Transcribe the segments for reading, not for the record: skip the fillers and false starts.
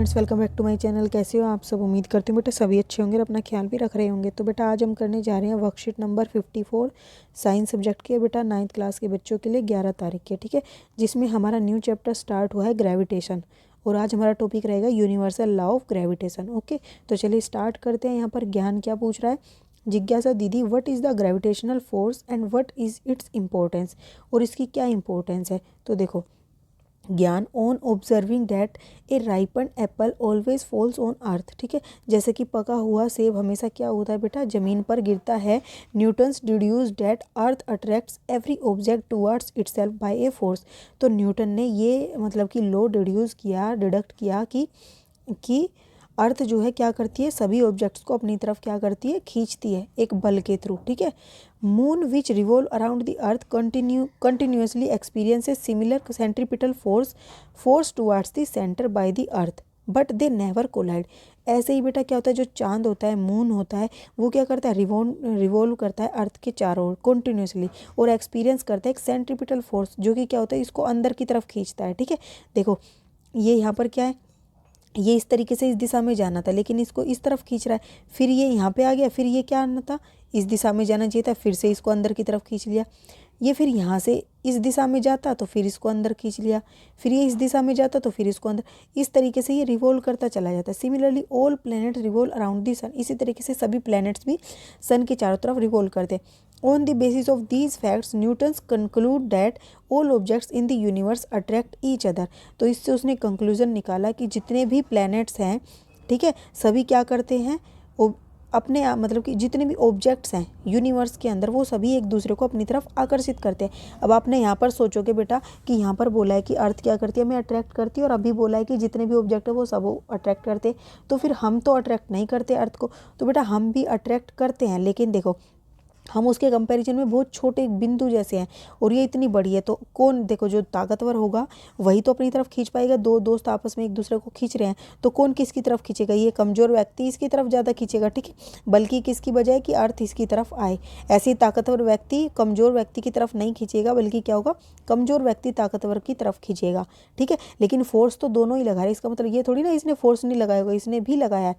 Friends, welcome back to my channel. कैसे हो आप सब? उम्मीद करती हूँ बेटा सभी अच्छे होंगे और अपना ख्याल भी रख रहे होंगे। तो बेटा आज हम करने जा रहे हैं वर्कशीट नंबर 54 साइंस सब्जेक्ट के बेटा 9th क्लास के बच्चों के लिए 11 तारीख के, ठीक है, जिसमें हमारा न्यू चैप्टर स्टार्ट हुआ है ग्रेविटेशन। और आज हमारा टॉपिक रहेगा universal law of gravitation. Okay, तो चलिए स्टार्ट करते हैं। यहाँ पर ज्ञान क्या पूछ रहा है? जिज्ञासा दीदी, what is the gravitational force and what is its importance, और इसकी क्या इंपॉर्टेंस है। तो देखो, ज्ञान on observing that A ripen Apple always falls on earth, ठीक है, जैसे कि पका हुआ सेब हमेशा क्या होता है बेटा, ज़मीन पर गिरता है। Newton's deduce that earth attracts every object towards itself by a force. तो न्यूटन ने ये मतलब कि लॉ डिडक्ट किया कि अर्थ जो है क्या करती है, सभी ऑब्जेक्ट्स को अपनी तरफ क्या करती है, खींचती है एक बल के थ्रू, ठीक है। Moon which revolve around the earth continuously experiences similar centripetal force towards the centre by the earth but they never collide. ऐसे ही बेटा क्या होता है, जो चांद होता है, मून होता है, वो क्या करता है, रिवॉल्व करता है अर्थ के चारों ओर कंटिन्यूसली, और एक्सपीरियंस करता है एक सेंट्रीपिटल फोर्स जो कि क्या होता है, इसको अंदर की तरफ खींचता है, ठीक है। देखो ये यहाँ पर क्या है, ये इस तरीके से इस दिशा में जाना था लेकिन इसको इस तरफ खींच रहा है, फिर ये यहाँ पे आ गया, फिर ये क्या आना था, इस दिशा में जाना चाहिए था, फिर से इसको अंदर की तरफ खींच लिया। ये फिर यहाँ से इस दिशा में जाता तो फिर इसको अंदर खींच लिया, फिर ये इस दिशा में जाता तो फिर इसको अंदर, इस तरीके से ये रिवॉल्व करता चला जाता है। Similarly all planet revolve around the sun, इसी तरीके से सभी प्लैनेट्स भी सन के चारों तरफ रिवॉल्व करते। On the basis of these facts, Newton's conclude that all objects in the universe attract each other। तो इससे उसने कंक्लूजन निकाला कि जितने भी प्लैनेट्स हैं, ठीक है, सभी क्या करते हैं, अपने मतलब कि जितने भी ऑब्जेक्ट्स हैं यूनिवर्स के अंदर वो सभी एक दूसरे को अपनी तरफ आकर्षित करते हैं। अब आपने यहाँ पर सोचोगे बेटा कि यहाँ पर बोला है कि अर्थ क्या करती है, हमें अट्रैक्ट करती है, और अभी बोला है कि जितने भी ऑब्जेक्ट है वो सब अट्रैक्ट करते हैं, तो फिर हम तो अट्रैक्ट नहीं करते अर्थ को। तो बेटा हम भी अट्रैक्ट करते हैं, लेकिन देखो हम उसके कंपैरिजन में बहुत छोटे बिंदु जैसे हैं, और ये इतनी बड़ी है। तो कौन, देखो जो ताकतवर होगा वही तो अपनी तरफ खींच पाएगा। दो दोस्त आपस में एक दूसरे को खींच रहे हैं तो कौन किसकी तरफ खींचेगा, ये कमज़ोर व्यक्ति इसकी तरफ ज़्यादा खींचेगा, ठीक है, बल्कि किसकी बजाय कि अर्थ इसकी तरफ आए। ऐसे ही ताकतवर व्यक्ति कमज़ोर व्यक्ति की तरफ नहीं खींचेगा, बल्कि क्या होगा, कमज़ोर व्यक्ति ताकतवर की तरफ खींचेगा, ठीक है। लेकिन फोर्स तो दोनों ही लगा रहे, इसका मतलब ये थोड़ी ना इसने फोर्स नहीं लगाया होगा, इसने भी लगाया है,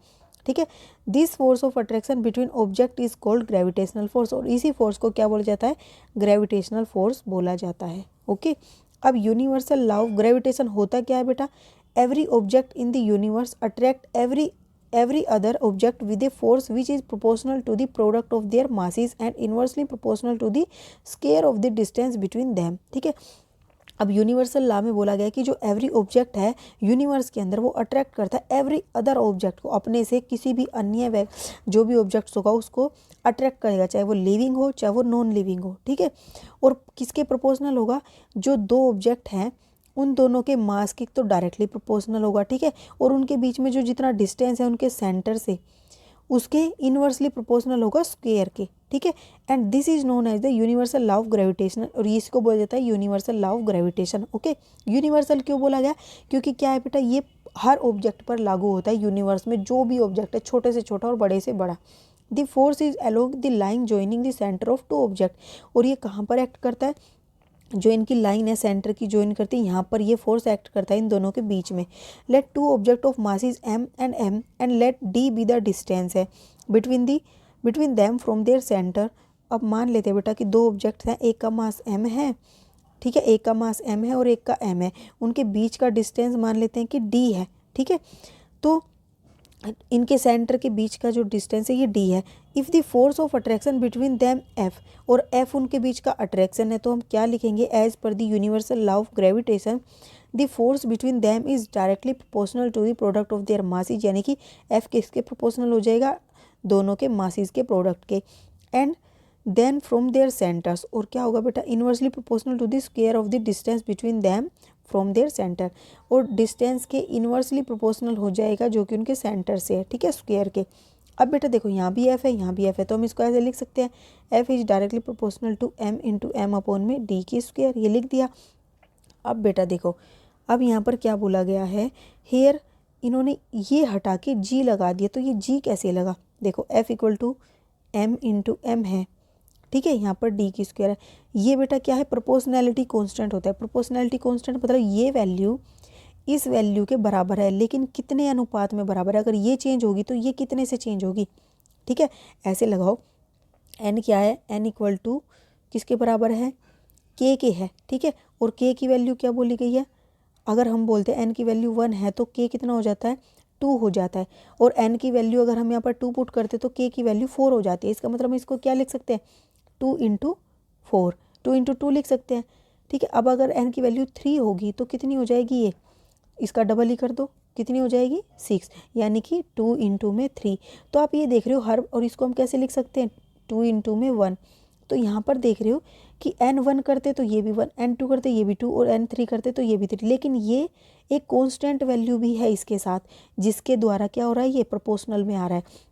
ठीक है। This force of attraction between object is called gravitational force, और इसी फोर्स को क्या बोला जाता है, ग्रेविटेशनल फोर्स बोला जाता है। ओके, अब यूनिवर्सल लॉ ऑफ ग्रेविटेशन होता क्या है बेटा, every object in the universe attract every other object with a force which is proportional to the product of their masses and inversely proportional to the square of the distance between them, ठीक है। अब universal law में बोला गया कि जो every object है universe के अंदर वो अट्रैक्ट करता है एवरी अदर ऑब्जेक्ट को, अपने से किसी भी अन्य जो भी ऑब्जेक्ट्स होगा उसको अट्रैक्ट करेगा, चाहे वो लिविंग हो चाहे वो नॉन लिविंग हो, ठीक है। और किसके प्रोपोर्शनल होगा, जो दो ऑब्जेक्ट हैं उन दोनों के मास की तो डायरेक्टली प्रोपोर्शनल होगा, ठीक है, और उनके बीच में जो जितना डिस्टेंस है उनके सेंटर से उसके इनवर्सली प्रोपोर्शनल होगा स्क्वायर के, ठीक है। And this is known as the universal law of gravitation, और इसको बोला जाता है universal law of gravitation. Okay, universal क्यों बोला गया, क्योंकि क्या है बेटा, ये हर ऑब्जेक्ट पर लागू होता है यूनिवर्स में, जो भी ऑब्जेक्ट है, छोटे से छोटा और बड़े से बड़ा। The force is along the line joining the centre of two object, और ये कहाँ पर एक्ट करता है, जो इनकी लाइन है सेंटर की ज्वाइन करती है, यहाँ पर ये फोर्स एक्ट करता है इन दोनों के बीच में। Let two object of masses m and let d be the distance है between them from their centre. अब मान लेते हैं बेटा कि दो ऑब्जेक्ट हैं, एक का मास m है, ठीक है, एक का मास m है और एक का m है, उनके बीच का डिस्टेंस मान लेते हैं कि d है, ठीक है। तो इनके सेंटर के बीच का जो डिस्टेंस है ये d है। If the force of attraction between them f, और f उनके बीच का अट्रैक्शन है, तो हम क्या लिखेंगे, as per the universal law of gravitation the force between them is directly proportional to the product of their masses, यानी कि f किसके प्रोपोर्शनल हो जाएगा, दोनों के मासेस के प्रोडक्ट के। And then from their centres, और क्या होगा बेटा, inversely proportional to the square of the distance between them from their centre, और डिस्टेंस के इनवर्सली प्रोपोर्शनल हो जाएगा जो कि उनके सेंटर से है, ठीक है, स्क्वायर के। अब बेटा देखो यहाँ भी f है यहाँ भी f है, तो हम इसको ऐसे लिख सकते हैं, f is directly proportional to m into M upon में d की स्क्वायर, ये लिख दिया। अब बेटा देखो, अब यहाँ पर क्या बोला गया है, हेयर इन्होंने ये हटा के g लगा दिया, तो ये g कैसे लगा, देखो f equal to m into M है, ठीक है, यहाँ पर d की स्क्वायर है। ये बेटा क्या है, प्रोपोर्शनैलिटी कांस्टेंट होता है। प्रोपोर्शनैलिटी कांस्टेंट मतलब ये वैल्यू इस वैल्यू के बराबर है, लेकिन कितने अनुपात में बराबर है? अगर ये चेंज होगी तो ये कितने से चेंज होगी? ठीक है, ऐसे लगाओ। n क्या है? n इक्वल टू किसके बराबर है? k के है। ठीक है, और k की वैल्यू क्या बोली गई है? अगर हम बोलते हैं n की वैल्यू 1 है तो k कितना हो जाता है? 2 हो जाता है। और n की वैल्यू अगर हम यहाँ पर 2 पुट करते तो k की वैल्यू 4 हो जाती है। इसका मतलब हम इसको क्या लिख सकते हैं? 2 इंटू 4, 2 इंटू 2 लिख सकते हैं। ठीक है, अब अगर n की वैल्यू 3 होगी तो कितनी हो जाएगी? ये इसका डबल ही कर दो, कितनी हो जाएगी? 6, यानी कि 2 इंटू में 3। तो आप ये देख रहे हो हर, और इसको हम कैसे लिख सकते हैं? 2 इंटू में 1। तो यहाँ पर देख रहे हो कि n1 करते तो ये भी 1, n2 करते ये भी 2, और n3 करते तो ये भी 3। लेकिन ये एक कांस्टेंट वैल्यू भी है इसके साथ, जिसके द्वारा क्या हो रहा है? ये प्रोपोर्शनल में आ रहा है।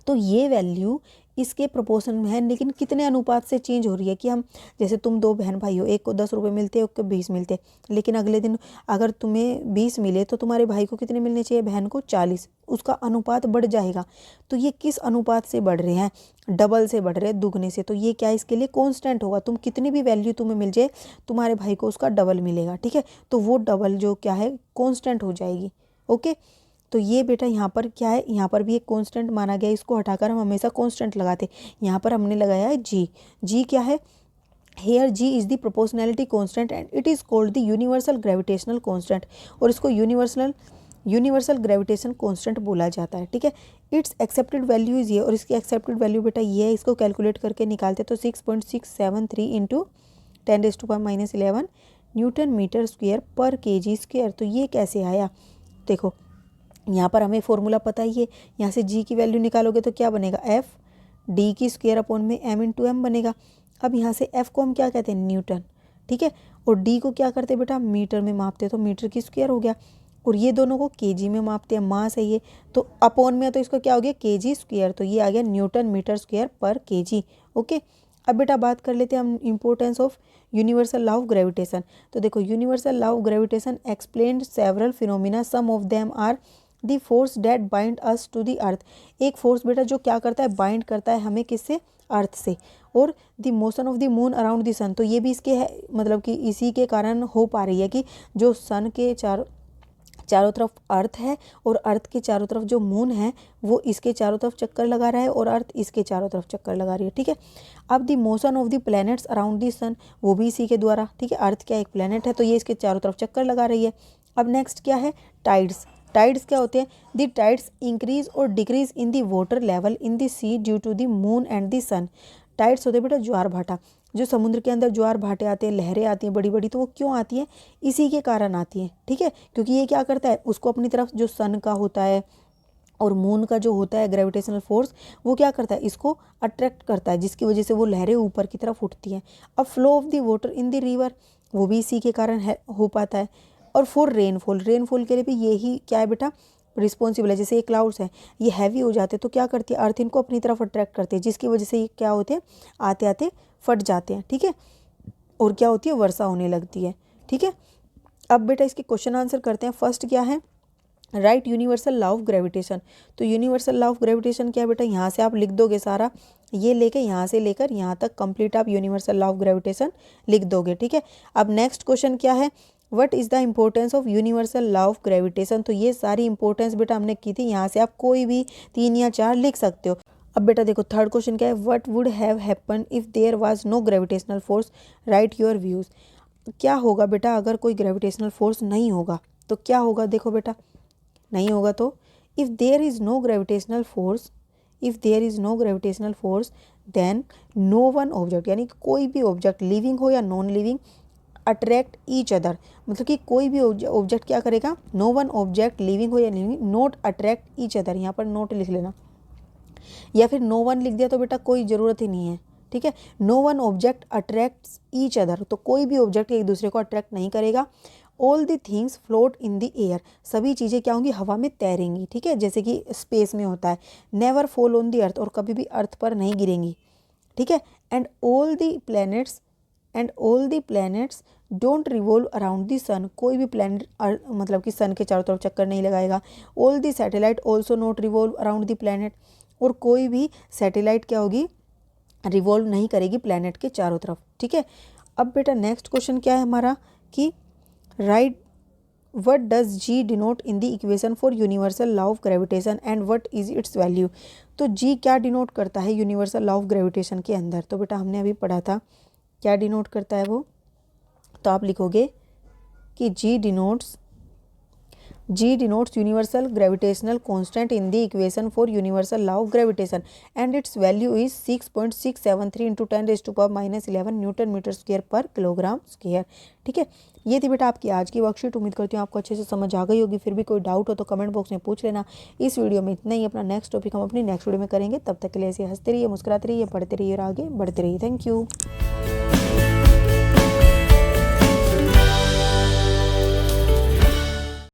तो ये वैल्यू इसके प्रोपोर्शन में है, लेकिन कितने अनुपात से चेंज हो रही है? कि हम, जैसे तुम 2 बहन भाई हो, एक को 10 रुपये मिलते हैं, एक को 20 मिलते हैं, लेकिन अगले दिन अगर तुम्हें 20 मिले तो तुम्हारे भाई को कितने मिलने चाहिए? बहन को 40। उसका अनुपात बढ़ जाएगा। तो ये किस अनुपात से बढ़ रहे हैं? डबल से बढ़ रहे हैं, दुगने से। तो ये क्या है? इसके लिए कॉन्स्टेंट होगा। तुम कितनी भी वैल्यू तुम्हें मिल जाए, तुम्हारे भाई को उसका डबल मिलेगा। ठीक है, तो वो डबल जो क्या है? कॉन्स्टेंट हो जाएगी। ओके, तो ये बेटा यहाँ पर क्या है? यहाँ पर भी एक कांस्टेंट माना गया, इसको हटाकर हम हमेशा कांस्टेंट लगाते। यहाँ पर हमने लगाया है जी। जी क्या है? Here G is the proportionality constant and it is called the universal gravitational constant, और इसको यूनिवर्सल ग्रेविटेशन कांस्टेंट बोला जाता है। ठीक है, इट्स एक्सेप्टेड वैल्यू इज़ ये, और इसकी एक्सेप्टेड वैल्यू बेटा ये है। इसको कैलकुलेट करके निकालते तो 6.673 इंटू 10⁻⁻11 न्यूटन मीटर स्क्वेयर पर केजी स्क्वेयर। तो ये कैसे आया? देखो, यहाँ पर हमें फॉर्मूला पता ही है। यहाँ से जी की वैल्यू निकालोगे तो क्या बनेगा? एफ डी की स्क्वायर अपॉन में एम इंटू एम बनेगा। अब यहाँ से एफ को हम क्या कहते हैं? न्यूटन। ठीक है, और डी को क्या करते हैं बेटा? मीटर में मापते हैं, तो मीटर की स्क्वायर हो गया। और ये दोनों को केजी में मापते हैं, मास है ये, तो अपॉन में, तो इसको क्या हो गया? KG square. तो ये आ गया न्यूटन मीटर स्क्वायर पर केजी। ओके, अब बेटा बात कर लेते हैं हम importance of universal law of gravitation. तो देखो, universal law of gravitation explained several phenomena, some of them are the force that bind us to the earth. एक फोर्स बेटा जो क्या करता है? बाइंड करता है हमें किससे? अर्थ से। और the motion of the moon around the sun, तो ये भी इसके है, मतलब कि इसी के कारण हो पा रही है कि जो सन के चारों तरफ अर्थ है, और अर्थ के चारों तरफ जो मून है वो इसके चारों तरफ चक्कर लगा रहा है, और अर्थ इसके चारों तरफ चक्कर लगा रही है। ठीक है, अब the motion of the planets around the sun, वो भी इसी के द्वारा। ठीक है, अर्थ क्या एक प्लैनेट है, तो ये इसके चारों तरफ चक्कर लगा रही है। अब नेक्स्ट क्या है? टाइड्स। टाइड्स क्या होते हैं? द टाइड्स इंक्रीज और decrease in the water level in the sea due to the moon and the sun. Tides होते हैं बेटा ज्वार भाटा। जो समुद्र के अंदर ज्वार भाटे आते हैं, लहरें आती हैं बड़ी बड़ी, तो वो क्यों आती हैं? इसी के कारण आती हैं। ठीक है, क्योंकि ये क्या करता है? उसको अपनी तरफ, जो सन का होता है और मून का जो होता है ग्रेविटेशनल फोर्स, वो क्या करता है? इसको अट्रैक्ट करता है, जिसकी वजह से वो लहरें ऊपर की तरफ उठती हैं। अब flow of the water in the river, वो भी इसी के कारण हो पाता है। और फॉर रेनफॉल, रेनफॉल के लिए भी यही क्या है बेटा? रिस्पॉन्सिबल है। जैसे ये क्लाउड्स हैं, ये हैवी हो जाते हैं तो क्या करती है? अर्थ इनको अपनी तरफ अट्रैक्ट करती है, जिसकी वजह से ये क्या होते हैं? आते आते फट जाते हैं। ठीक है, और क्या होती है? वर्षा होने लगती है। ठीक है, अब बेटा इसके क्वेश्चन आंसर करते हैं। फर्स्ट क्या है? Right universal law of gravitation. तो यूनिवर्सल लॉ ऑफ ग्रेविटेशन क्या है बेटा? यहाँ से आप लिख दोगे सारा, ये लेके यहाँ से लेकर यहाँ तक कंप्लीट आप यूनिवर्सल लॉ ऑफ ग्रेविटेशन लिख दोगे। ठीक है, अब नेक्स्ट क्वेश्चन क्या है? What is the importance of universal law of gravitation. तो ये सारी इंपॉर्टेंस बेटा हमने की थी, यहाँ से आप कोई भी 3 या 4 लिख सकते हो। अब बेटा देखो, थर्ड क्वेश्चन क्या है? What would have happen if there was no gravitational force, write your views. क्या होगा बेटा अगर कोई ग्रेविटेशनल फोर्स नहीं होगा? तो क्या होगा? देखो बेटा, नहीं होगा तो if there is no gravitational force, if there is no gravitational force then no one object, यानी कि कोई भी ऑब्जेक्ट लिविंग हो या non living, attract each other. मतलब कि कोई भी ऑब्जेक्ट क्या करेगा? नो वन ऑब्जेक्ट लिविंग हो या living note attract each other. यहाँ पर नोट लिख लेना, या फिर नो वन लिख दिया तो बेटा कोई ज़रूरत ही नहीं है। ठीक है, no one object attracts each other, तो कोई भी ऑब्जेक्ट एक दूसरे को अट्रैक्ट नहीं करेगा। All the things float in the air, सभी चीज़ें क्या होंगी? हवा में तैरेंगी। ठीक है, जैसे कि स्पेस में होता है। Never fall on the earth, और कभी भी अर्थ पर नहीं गिरेंगी। ठीक है, and all the planets don't revolve around the sun, कोई भी प्लैनेट मतलब कि सन के चारों तरफ चक्कर नहीं लगाएगा। All the satellite also not revolve around the planet, और कोई भी सैटेलाइट क्या होगी? रिवॉल्व नहीं करेगी प्लैनेट के चारों तरफ। ठीक है, अब बेटा नेक्स्ट क्वेश्चन क्या है हमारा? कि write what does G denote in the equation for universal law of gravitation and what is its value. तो जी क्या डिनोट करता है यूनिवर्सल लॉ ऑफ ग्रेविटेशन के अंदर, तो बेटा हमने अभी पढ़ा था क्या डिनोट करता है वो। तो आप लिखोगे कि G denotes universal gravitational constant in the equation for universal law of gravitation and its value is 6.673 into 10⁻⁻11 newton metre square per kilogram square. ठीक है, ये थी बेटा आपकी आज की वर्कशीट। उम्मीद करती हूँ आपको अच्छे से समझ आ गई होगी। फिर भी कोई डाउट हो तो कमेंट बॉक्स में पूछ लेना। इस वीडियो में इतना ही। अपना नेक्स्ट टॉपिक हम अपनी नेक्स्ट वीडियो में करेंगे। तब तक के लिए ऐसे हंसते रहिए, मुस्कुराते रहिए, पढ़ते रहिए और आगे बढ़ते रहिए। Thank you.